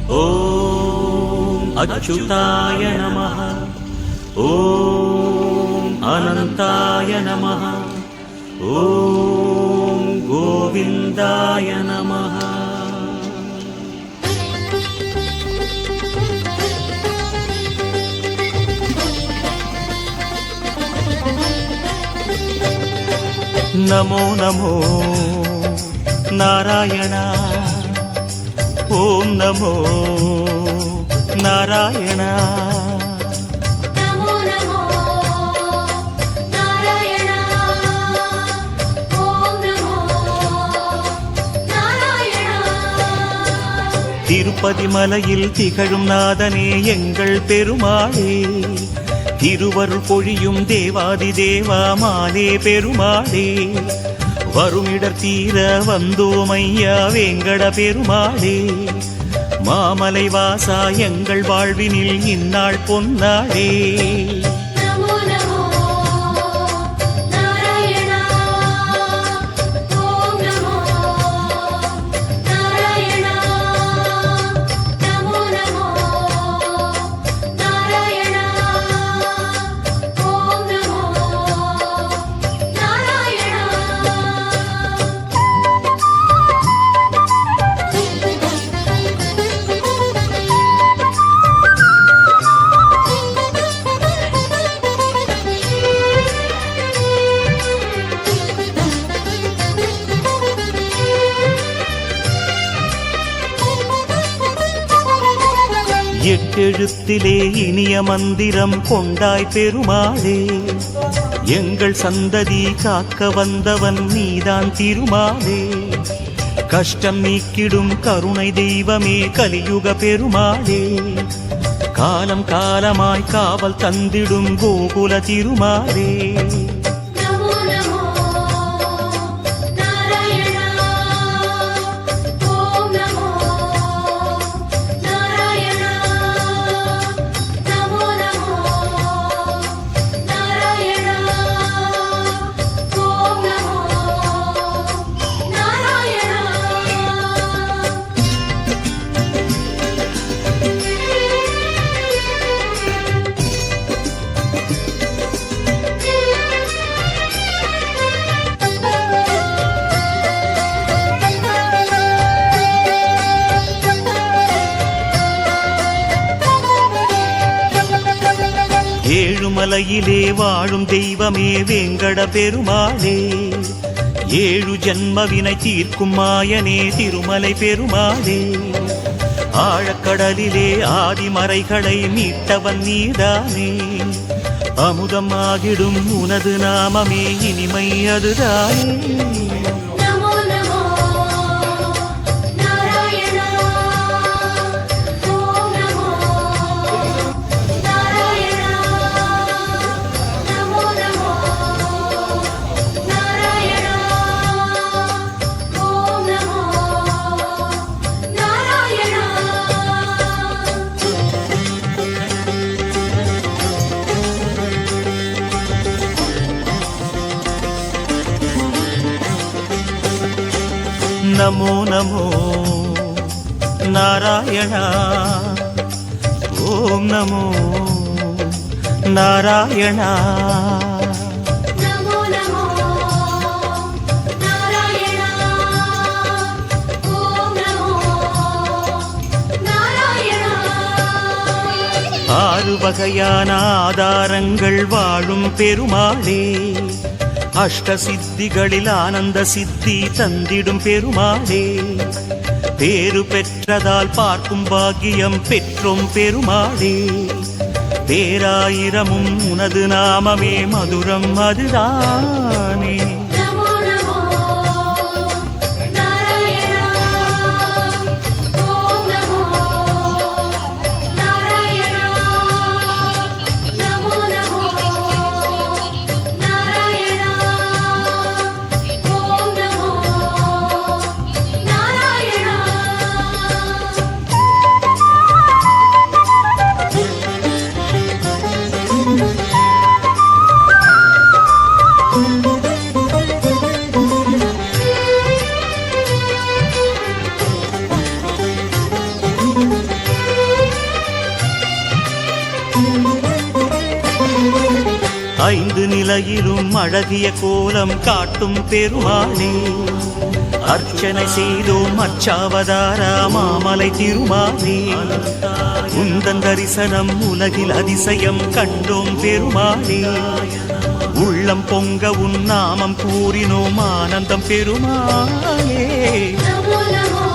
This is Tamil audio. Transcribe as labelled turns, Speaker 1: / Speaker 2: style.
Speaker 1: ஓம் அச்சுதாய நமः. ஓம் அனந்தாய நமः. ஓம் கோவிந்தாய நமः. நமோ நமோ நாராயண. ஓம் நமோ நாராயண.
Speaker 2: நமோ நமோ நாராயண. ஓம் நமோ நாராயண.
Speaker 1: திருப்பதி மலையில் திகழும் நாதனே எங்கள் பெருமாளே, திருவருள் பொழியும் தேவாதி தேவாமானே பெருமாளே, வருமிடர் தீர வந்தோமையா வேங்கட பெருமாளே, மாமலை வாசா எங்கள் வாழ்வினில் இந்நாள் பொன்னாளே.
Speaker 2: நமோ நமோ நாராயண. ஓம் நமோ நாராயண. நமோ நமோ நாராயண. ஓம் நமோ நாராயண.
Speaker 1: எட்டெழுத்திலே இனிய மந்திரம் கொண்டாய் பெருமாளே, எங்கள் சந்ததி காக்க வந்தவன் நீதான் திருமாலே, கஷ்டம் நீக்கிடும் கருணை தெய்வமே கலியுக பெருமாளே, காலம் காலமாய் காவல் தந்திடும் கோகுல திருமாலே.
Speaker 2: நமோ நமோ நாராயண. ஓம் நமோ நாராயண. நமோ நமோ நாராயண. ஓம் நமோ நாராயண.
Speaker 1: ஏழுமலையிலே வாழும் தெய்வமே வேங்கட பெருமாளே, ஏழு ஜன்மவினை தீர்க்கும் மாயனே திருமலை பெருமாளே, ஆழக்கடலிலே ஆதிமறைகளை மீட்டவன் நீதானே, அமுதம் ஆகிடும் உனது நாமமே இனிமை அதுதானே.
Speaker 2: நமோ நமோ நாராயண. ஓம் நமோ நாராயண. நமோ நமோ நாராயண. ஓம் நமோ நாராயண.
Speaker 1: நமோ நமோ நாராயண. ஓம் நமோ நாராயண.
Speaker 2: நமோ நமோ நாராயண. ஓம் நமோ நாராயண.
Speaker 1: ஆறு வகையான ஆதாரங்கள் வாழும் பெருமாளே, அஷ்ட சித்திகளில் ஆனந்த சித்தி தந்திடும் பெருமாளே, பேரு பெற்றதால் பார்க்கும் பாக்கியம் பெற்றோம் பெருமாளே, பேராயிரமும் உனது நாமமே மதுரம் அதுதானே.
Speaker 2: நமோ நமோ நாராயண. ஓம் நமோ நாராயண. நமோ நமோ நாராயண. ஓம் நமோ நாராயண.
Speaker 1: ஐந்து நிலையிலும் அழகிய கோலம் காட்டும் பெருமாளே அர்ச்சனை செய்தோம் அச்சாவதாரா மாமலை திருமாலே உந்தன் தரிசனம் உலகில் அதிசயம் கண்டோம் பெருமாளே உள்ளம் பொங்க உன் நாமம் கூறினோம் ஆனந்தம் பெருமாளே
Speaker 2: நமோ நமோ